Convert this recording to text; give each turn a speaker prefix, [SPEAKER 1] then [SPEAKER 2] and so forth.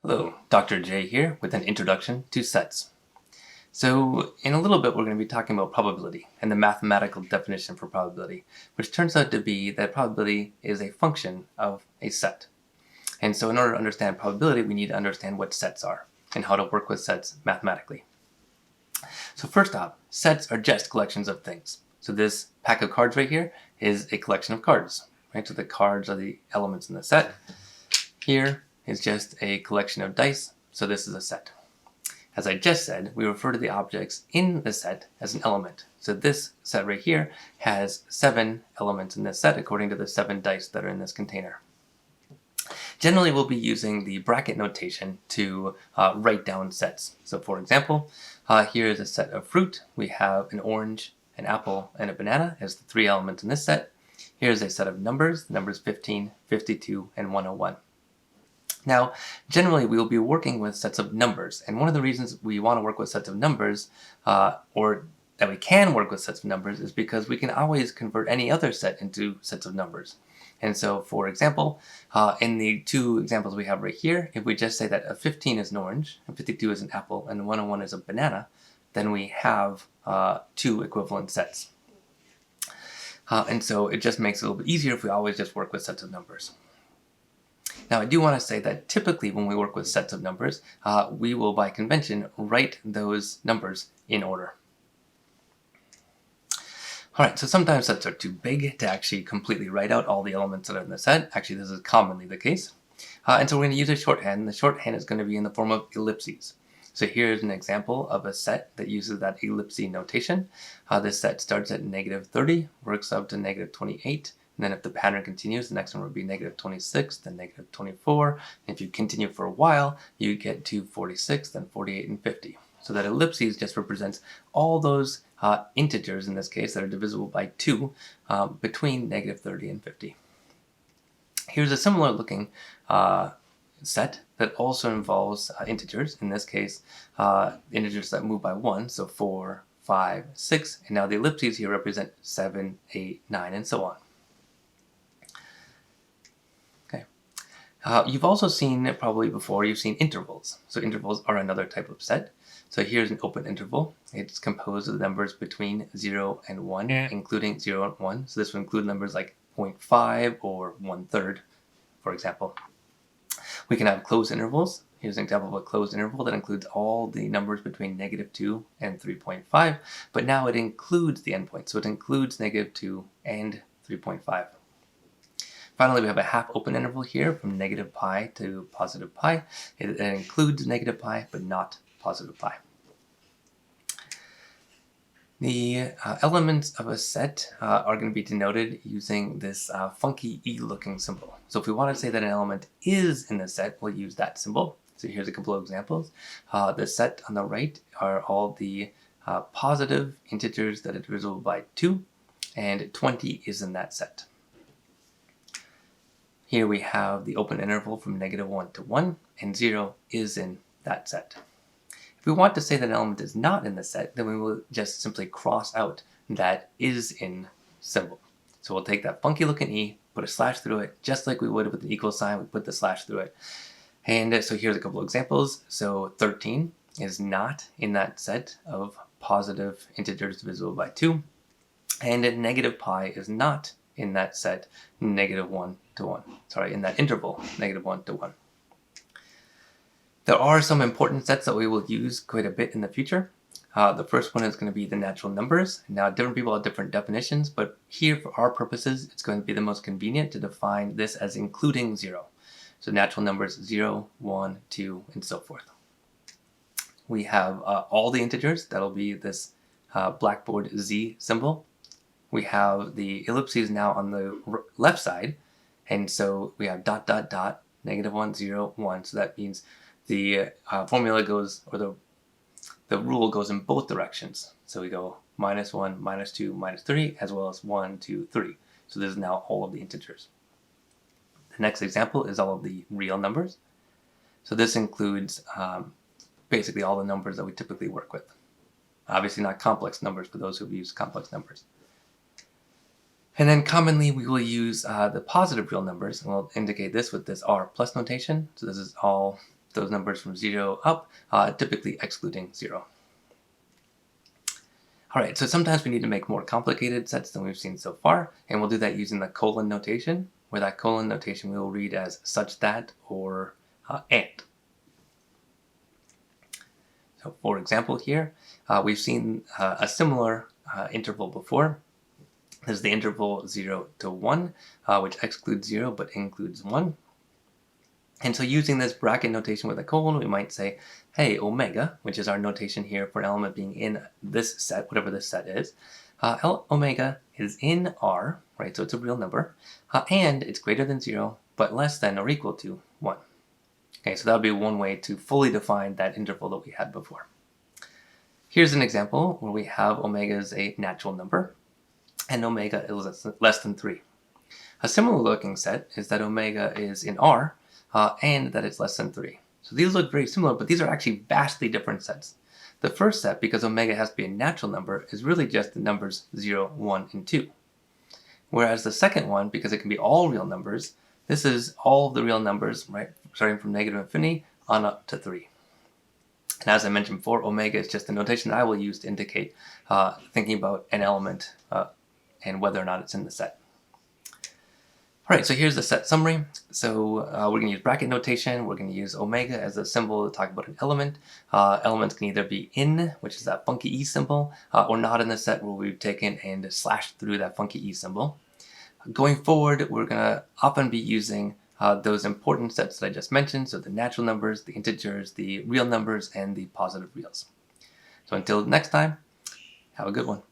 [SPEAKER 1] Hello, Dr. J here with an introduction to sets. So in a little bit we're going to be talking about probability and the mathematical definition for probability, which turns out to be that probability is a function of a set. And so in order to understand probability, we need to understand what sets are and how to work with sets mathematically. So first off, sets are just collections of things. So this pack of cards right here is a collection of cards, right? So the cards are the elements in the set. Here is just a collection of dice, so this is a set. As I just said, we refer to the objects in the set as an element. So this set right here has 7 elements in this set according to the 7 dice that are in this container. Generally, we'll be using the bracket notation to write down sets. So for example, here is a set of fruit. We have an orange, an apple, and a banana as the 3 elements in this set. Here's a set of numbers, numbers 15, 52, and 101. Now, generally, we will be working with sets of numbers, and one of the reasons we want to work with sets of numbers, or that we can work with sets of numbers, is because we can always convert any other set into sets of numbers. And so, for example, in the 2 examples we have right here, if we just say that a 15 is an orange, and 52 is an apple, and 101 is a banana, then we have 2 equivalent sets. And so it just makes it a little bit easier if we always just work with sets of numbers. Now, I do want to say that typically when we work with sets of numbers, we will, by convention, write those numbers in order. Alright, so sometimes sets are too big to actually completely write out all the elements that are in the set. Actually, this is commonly the case. And so we're going to use a shorthand. The shorthand is going to be in the form of ellipses. So here's an example of a set that uses that ellipse notation. This set starts at -30, works up to -28. And then if the pattern continues, the next one would be -26, then -24. And if you continue for a while, you get to 46, then 48, and 50. So that ellipses just represents all those integers, in this case, that are divisible by 2 between -30 and 50. Here's a similar looking set that also involves integers, in this case, integers that move by 1, so 4, 5, 6, and now the ellipses here represent 7, 8, 9, and so on. You've also seen, probably before, you've seen intervals. So intervals are another type of set. So here's an open interval. It's composed of the numbers between 0 and 1, including 0 and 1. So this will include numbers like 0.5 or 1/3, for example. We can have closed intervals. Here's an example of a closed interval that includes all the numbers between -2 and 3.5, but now it includes the endpoint. So it includes -2 and 3.5. Finally, we have a half open interval here from -pi to +pi. It includes -pi, but not +pi. The elements of a set are going to be denoted using this funky E-looking symbol. So if we want to say that an element is in the set, we'll use that symbol. So here's a couple of examples. The set on the right are all the positive integers that are divisible by 2, and 20 is in that set. Here we have the open interval from -1 to 1, and 0 is in that set. If we want to say that an element is not in the set, then we will just simply cross out that is in symbol. So we'll take that funky looking E, put a slash through it, just like we would with an equal sign, we put the slash through it. And so here's a couple of examples. So 13 is not in that set of positive integers divisible by 2, and -pi is not in that set -1 to 1. Sorry, in that interval, -1 to 1. There are some important sets that we will use quite a bit in the future. The first one is going to be the natural numbers. Now, different people have different definitions, but here for our purposes, it's going to be the most convenient to define this as including 0. So natural numbers 0, 1, 2, and so forth. We have all the integers. That'll be this blackboard Z symbol. We have the ellipses now on the left side, and so we have ... -1, 0, 1. So that means the formula goes, or the rule goes in both directions. So we go -1, -2, -3, as well as 1, 2, 3. So this is now all of the integers. The next example is all of the real numbers. So this includes basically all the numbers that we typically work with. Obviously not complex numbers for those who've used complex numbers. And then commonly we will use the positive real numbers, and we'll indicate this with this R plus notation. So this is all those numbers from 0 up, typically excluding 0. Alright, so sometimes we need to make more complicated sets than we've seen so far, and we'll do that using the colon notation, where that colon notation we will read as such that or and. So for example here, we've seen a similar interval before. This is the interval 0 to 1, which excludes 0 but includes 1. And so using this bracket notation with a colon, we might say, hey, omega, which is our notation here for an element being in this set, whatever this set is, omega is in R, right, so it's a real number, and it's greater than 0, but less than or equal to 1. Okay, so that would be one way to fully define that interval that we had before. Here's an example where we have omega is a natural number, and omega is less than 3. A similar looking set is that omega is in R, and that it's less than 3. So these look very similar, but these are actually vastly different sets. The first set, because omega has to be a natural number, is really just the numbers 0, 1, and 2. Whereas the second one, because it can be all real numbers, this is all the real numbers, right, starting from negative infinity on up to 3. And as I mentioned before, omega is just the notation that I will use to indicate thinking about an element and whether or not it's in the set. Alright, so here's the set summary. So we're going to use bracket notation. We're going to use omega as a symbol to talk about an element. Elements can either be in, which is that funky E symbol, or not in the set, where we've taken and slashed through that funky E symbol. Going forward, we're going to often be using those important sets that I just mentioned, so the natural numbers, the integers, the real numbers, and the positive reals. So until next time, have a good one.